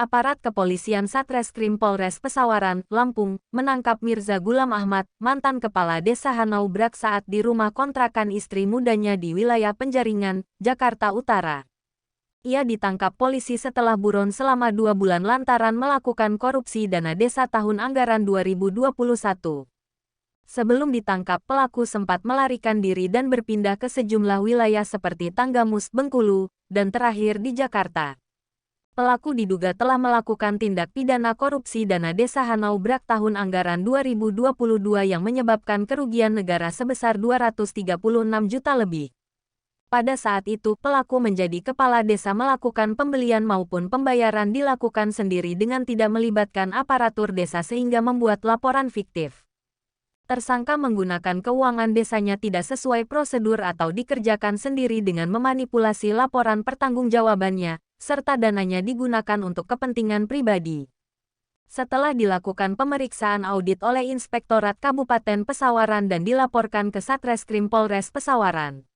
Aparat kepolisian Satreskrim Polres Pesawaran, Lampung, menangkap Mirza Gulam Ahmad, mantan kepala desa Hanaubrak saat di rumah kontrakan istri mudanya di wilayah Penjaringan, Jakarta Utara. Ia ditangkap polisi setelah buron selama 2 bulan lantaran melakukan korupsi dana desa tahun anggaran 2021. Sebelum ditangkap, pelaku sempat melarikan diri dan berpindah ke sejumlah wilayah seperti Tanggamus, Bengkulu, dan terakhir di Jakarta. Pelaku diduga telah melakukan tindak pidana korupsi dana desa Hanaubrak tahun anggaran 2022 yang menyebabkan kerugian negara sebesar 236 juta lebih. Pada saat itu, pelaku menjadi kepala desa melakukan pembelian maupun pembayaran dilakukan sendiri dengan tidak melibatkan aparatur desa sehingga membuat laporan fiktif. Tersangka menggunakan keuangan desanya tidak sesuai prosedur atau dikerjakan sendiri dengan memanipulasi laporan pertanggungjawabannya, serta dananya digunakan untuk kepentingan pribadi. Setelah dilakukan pemeriksaan audit oleh Inspektorat Kabupaten Pesawaran dan dilaporkan ke Satreskrim Polres Pesawaran,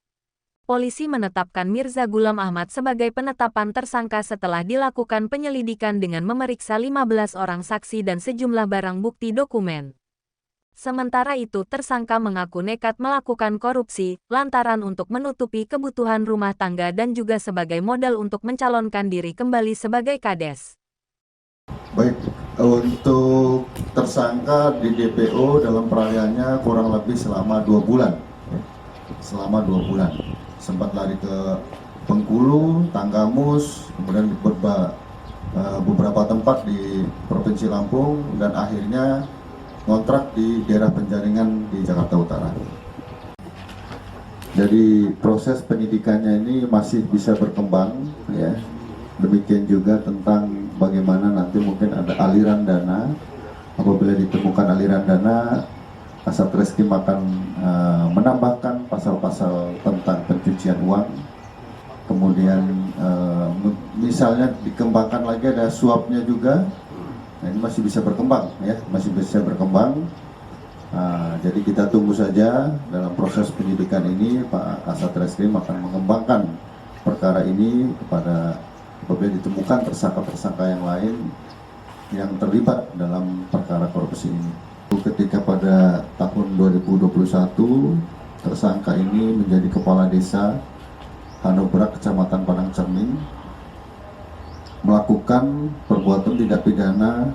polisi menetapkan Mirza Gulam Ahmad sebagai penetapan tersangka setelah dilakukan penyelidikan dengan memeriksa 15 orang saksi dan sejumlah barang bukti dokumen. Sementara itu, tersangka mengaku nekat melakukan korupsi, lantaran untuk menutupi kebutuhan rumah tangga dan juga sebagai modal untuk mencalonkan diri kembali sebagai kades. Baik, untuk tersangka di DPO dalam peralihannya kurang lebih selama 2 bulan. Selama 2 bulan. Sempat lari ke Bengkulu, Tanggamus, kemudian di beberapa tempat di Provinsi Lampung, dan akhirnya kontrak di daerah Penjaringan di Jakarta Utara. Jadi proses penyidikannya ini masih bisa berkembang, ya. Demikian juga tentang bagaimana nanti mungkin ada aliran dana. Apabila ditemukan aliran dana, Satreskrim akan menambahkan pasal-pasal tentang pencucian uang. Kemudian misalnya dikembangkan lagi ada suapnya juga. Nah, ini masih bisa berkembang, ya, masih bisa berkembang. Jadi kita tunggu saja dalam proses penyidikan ini. Pak Satreskrim akan mengembangkan perkara ini kepada apabila ditemukan tersangka-tersangka yang lain yang terlibat dalam perkara korupsi ini. Ketika pada tahun 2021 tersangka ini menjadi kepala desa Hanaubrak, Kecamatan Padang Cermin, melakukan perbuatan tindak pidana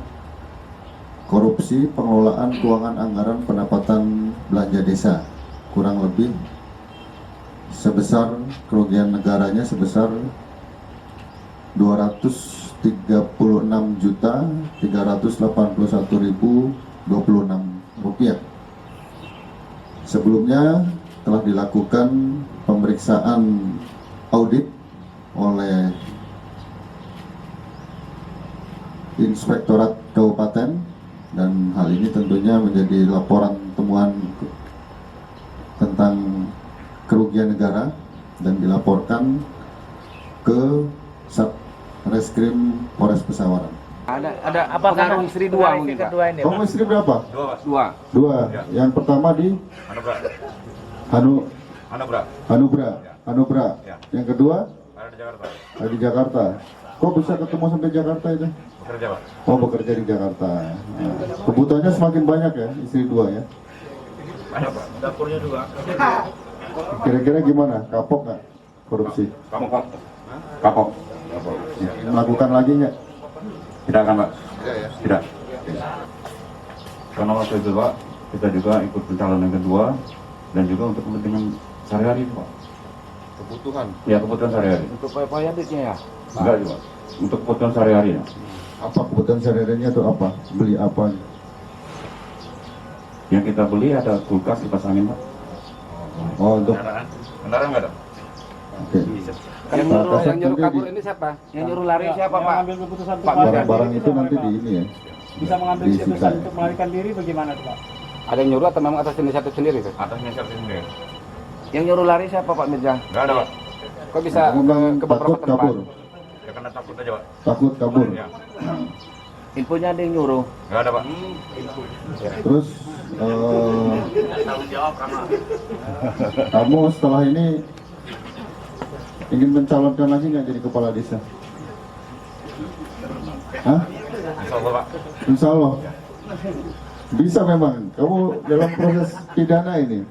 korupsi pengelolaan keuangan anggaran pendapatan belanja desa kurang lebih sebesar kerugian negaranya sebesar 236.381.026 rupiah. Sebelumnya telah dilakukan pemeriksaan audit oleh Inspektorat Kabupaten, dan hal ini tentunya menjadi laporan temuan tentang kerugian negara dan dilaporkan ke Satreskrim Polres Pesawaran. Ada apa kandung istri dua mungkin Pak? Kamu istri berapa? Dua. Ya. Yang pertama di Hanubra. Ya. Yang kedua Ada di Jakarta. ada di Jakarta. Kok bisa ketemu sampai Jakarta itu? Bekerja Pak. Oh, bekerja di Jakarta. Nah, kebutuhannya semakin banyak ya, istri dua ya. Banyak Pak. Dapurnya juga. Kira-kira gimana? Kapok nggak korupsi? Kapok. Ya. Melakukan lagi nggak? Tidak kan Pak? Tidak. Karena waktu itu Pak, kita juga ikut pencalonan kedua dan juga untuk kepentingan sehari-hari Pak. Kebutuhan. Ya, kebutuhan sehari-hari. Untuk payah duitnya ya? Enggak juga. Untuk kebutuhan sehari-hari ya. Apa kebutuhan sehari-harinya itu apa? Beli apa? Yang kita beli ada kulkas, kipas angin Pak. Oh, untuk Kendaraan nggak ada? oke. Yang nyuruh kabur ini siapa? Yang nyuruh lari siapa Pak? Mengambil keputusan Pak Barang-barang itu nanti di ini ya. bisa mengambil disita. keputusan untuk melarikan diri bagaimana tuh Pak? Ada yang nyuruh atau memang atas inisiatif sendiri tuh? Atas inisiatif sendiri. Yang nyuruh lari siapa Pak Mirza? Enggak ada Pak. Kok bisa Kamu bilang ke beberapa takut tempat? kabur. Ya karena takut aja Pak. Takut kabur. Ya. Infonya ada yang nyuruh. Enggak ada Pak. Terus kamu setelah ini ingin mencalonkan lagi nggak jadi kepala desa? Hah? Insya Allah Pak. Insya Allah. Bisa memang. Kamu dalam proses pidana ini.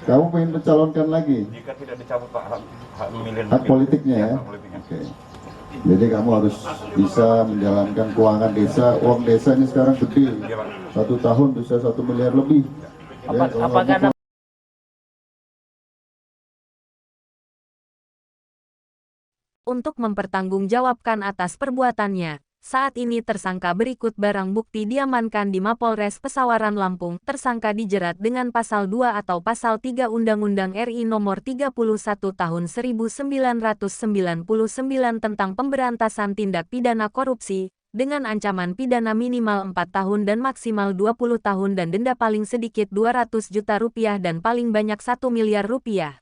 Kamu ingin mencalonkan lagi Jika tidak dicabut Pak, hak memilih hak politiknya ya? hak politiknya. Oke. Jadi kamu harus bisa menjalankan keuangan desa. Uang desa ini sekarang gede. Iya Pak. 1 tahun bisa 1 miliar lebih. Ya, kalau kamu Untuk mempertanggungjawabkan atas perbuatannya, saat ini tersangka berikut barang bukti diamankan di Mapolres Pesawaran Lampung. Tersangka dijerat dengan pasal 2 atau pasal 3 Undang-Undang RI Nomor 31 Tahun 1999 tentang pemberantasan tindak pidana korupsi, dengan ancaman pidana minimal 4 tahun dan maksimal 20 tahun dan denda paling sedikit Rp200 juta dan paling banyak Rp1 miliar.